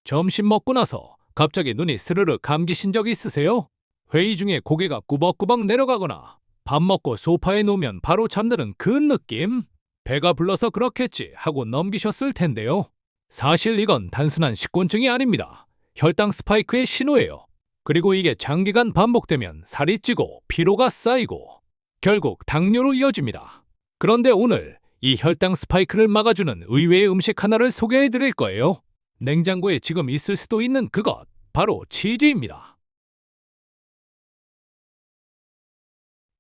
점심 먹고 나서 갑자기 눈이 스르르 감기신 적 있으세요? 회의 중에 고개가 꾸벅꾸벅 내려가거나 밥 먹고 소파에 누우면 바로 잠드는 그 느낌? 배가 불러서 그렇겠지 하고 넘기셨을 텐데요. 사실 이건 단순한 식곤증이 아닙니다. 혈당 스파이크의 신호예요. 그리고 이게 장기간 반복되면 살이 찌고 피로가 쌓이고 결국 당뇨로 이어집니다. 그런데 오늘 이 혈당 스파이크를 막아주는 의외의 음식 하나를 소개해 드릴 거예요. 냉장고에 지금 있을 수도 있는 그것, 바로 치즈입니다.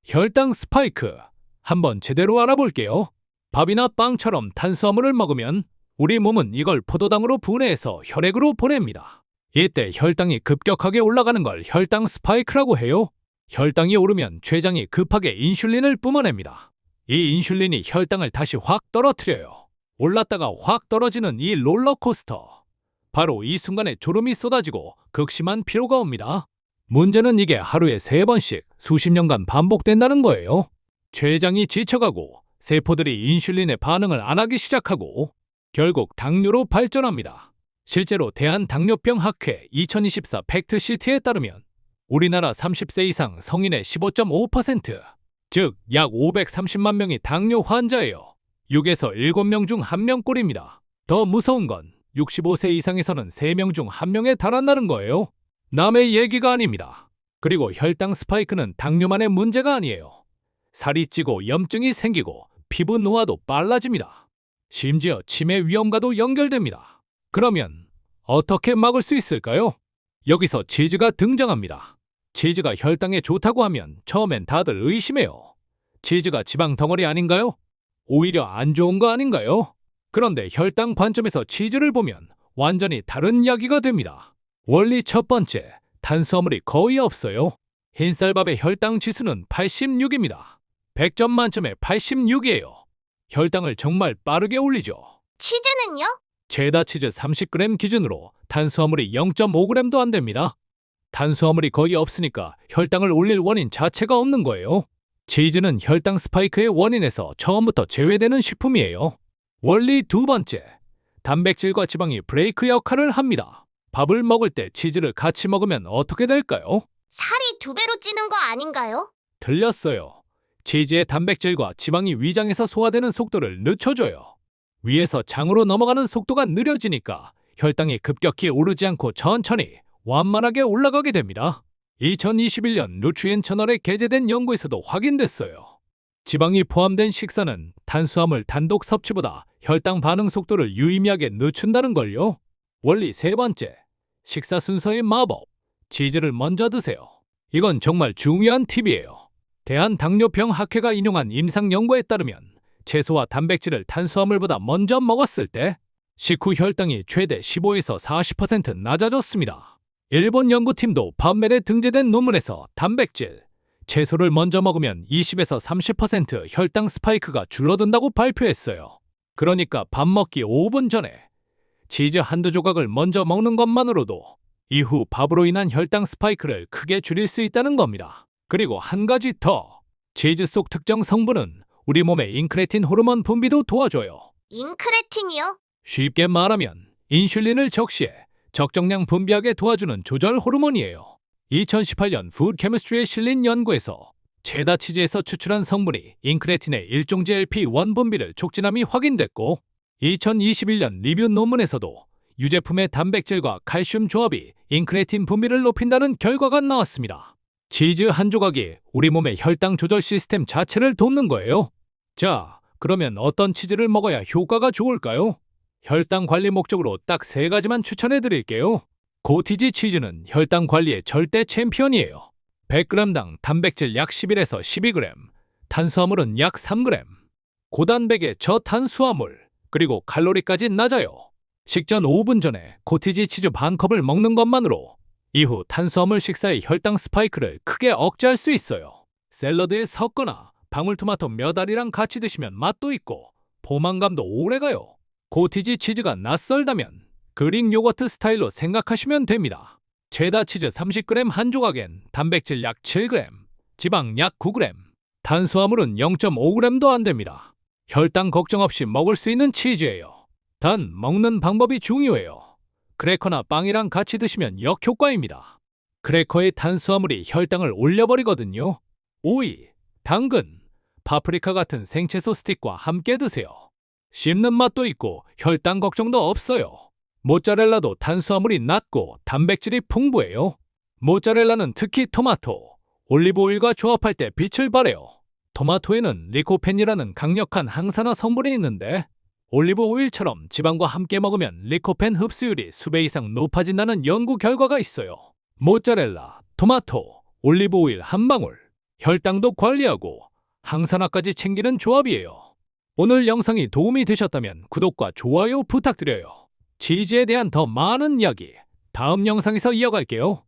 혈당 스파이크, 한번 제대로 알아볼게요. 밥이나 빵처럼 탄수화물을 먹으면 우리 몸은 이걸 포도당으로 분해해서 혈액으로 보냅니다. 이때 혈당이 급격하게 올라가는 걸 혈당 스파이크라고 해요. 혈당이 오르면 췌장이 급하게 인슐린을 뿜어냅니다. 이 인슐린이 혈당을 다시 확 떨어뜨려요. 올랐다가 확 떨어지는 이 롤러코스터. 바로 이 순간에 졸음이 쏟아지고 극심한 피로가 옵니다. 문제는 이게 하루에 3번씩 수십 년간 반복된다는 거예요. 췌장이 지쳐가고 세포들이 인슐린에 반응을 안 하기 시작하고 결국 당뇨로 발전합니다. 실제로 대한당뇨병학회 2024 팩트시트에 따르면 우리나라 30세 이상 성인의 15.5%, 즉 약 530만 명이 당뇨 환자예요. 6에서 7명 중 1명꼴입니다. 더 무서운 건 65세 이상에서는 3명 중 1명에 달한다는 거예요. 남의 얘기가 아닙니다. 그리고 혈당 스파이크는 당뇨만의 문제가 아니에요. 살이 찌고 염증이 생기고 피부 노화도 빨라집니다. 심지어 치매 위험과도 연결됩니다. 그러면 어떻게 막을 수 있을까요? 여기서 치즈가 등장합니다. 치즈가 혈당에 좋다고 하면 처음엔 다들 의심해요. 치즈가 지방 덩어리 아닌가요? 오히려 안 좋은 거 아닌가요? 그런데 혈당 관점에서 치즈를 보면 완전히 다른 이야기가 됩니다. 원리 첫 번째, 탄수화물이 거의 없어요. 흰쌀밥의 혈당 지수는 86입니다. 100점 만점에 86이에요. 혈당을 정말 빠르게 올리죠. 치즈는요? 체다 치즈 30g 기준으로 탄수화물이 0.5g도 안 됩니다. 탄수화물이 거의 없으니까 혈당을 올릴 원인 자체가 없는 거예요. 치즈는 혈당 스파이크의 원인에서 처음부터 제외되는 식품이에요. 원리 두 번째, 단백질과 지방이 브레이크 역할을 합니다. 밥을 먹을 때 치즈를 같이 먹으면 어떻게 될까요? 살이 2배로 찌는 거 아닌가요? 틀렸어요. 치즈의 단백질과 지방이 위장에서 소화되는 속도를 늦춰줘요. 위에서 장으로 넘어가는 속도가 느려지니까 혈당이 급격히 오르지 않고 천천히 완만하게 올라가게 됩니다. 2021년 누트리엔 저널에 게재된 연구에서도 확인됐어요. 지방이 포함된 식사는 탄수화물 단독 섭취보다 혈당 반응 속도를 유의미하게 늦춘다는 걸요. 원리 세 번째, 식사 순서의 마법. 치즈를 먼저 드세요. 이건 정말 중요한 팁이에요. 대한당뇨병학회가 인용한 임상 연구에 따르면 채소와 단백질을 탄수화물보다 먼저 먹었을 때 식후 혈당이 최대 15에서 40% 낮아졌습니다. 일본 연구팀도 판멜에 등재된 논문에서 단백질, 채소를 먼저 먹으면 20에서 30% 혈당 스파이크가 줄어든다고 발표했어요. 그러니까 밥 먹기 5분 전에 치즈 한두 조각을 먼저 먹는 것만으로도 이후 밥으로 인한 혈당 스파이크를 크게 줄일 수 있다는 겁니다. 그리고 한 가지 더, 치즈 속 특정 성분은 우리 몸의 인크레틴 호르몬 분비도 도와줘요. 인크레틴이요? 쉽게 말하면 인슐린을 적시해 적정량 분비하게 도와주는 조절 호르몬이에요. 2018년 푸드 케미스트리에 실린 연구에서 체다 치즈에서 추출한 성분이 인크레틴의 일종 GLP-1 분비를 촉진함이 확인됐고, 2021년 리뷰 논문에서도 유제품의 단백질과 칼슘 조합이 인크레틴 분비를 높인다는 결과가 나왔습니다. 치즈 한 조각이 우리 몸의 혈당 조절 시스템 자체를 돕는 거예요. 자, 그러면 어떤 치즈를 먹어야 효과가 좋을까요? 혈당 관리 목적으로 딱 3가지만 추천해 드릴게요. 고티지 치즈는 혈당 관리의 절대 챔피언이에요. 100g당 단백질 약 11에서 12g, 탄수화물은 약 3g. 고단백의 저탄수화물, 그리고 칼로리까지 낮아요. 식전 5분 전에 고티지 치즈 반 컵을 먹는 것만으로 이후 탄수화물 식사의 혈당 스파이크를 크게 억제할 수 있어요. 샐러드에 섞거나 방울토마토 몇 알이랑 같이 드시면 맛도 있고 포만감도 오래가요. 고티지 치즈가 낯설다면 그릭 요거트 스타일로 생각하시면 됩니다. 체다 치즈 30g 한 조각엔 단백질 약 7g, 지방 약 9g, 탄수화물은 0.5g도 안 됩니다. 혈당 걱정 없이 먹을 수 있는 치즈예요. 단 먹는 방법이 중요해요. 크래커나 빵이랑 같이 드시면 역효과입니다. 크래커의 탄수화물이 혈당을 올려버리거든요. 오이, 당근, 파프리카 같은 생채소 스틱과 함께 드세요. 씹는 맛도 있고 혈당 걱정도 없어요. 모짜렐라도 탄수화물이 낮고 단백질이 풍부해요. 모짜렐라는 특히 토마토, 올리브 오일과 조합할 때 빛을 발해요. 토마토에는 리코펜이라는 강력한 항산화 성분이 있는데 올리브 오일처럼 지방과 함께 먹으면 리코펜 흡수율이 수배 이상 높아진다는 연구 결과가 있어요. 모짜렐라, 토마토, 올리브 오일 한 방울, 혈당도 관리하고 항산화까지 챙기는 조합이에요. 오늘 영상이 도움이 되셨다면 구독과 좋아요 부탁드려요. 치즈에 대한 더 많은 이야기 다음 영상에서 이어갈게요.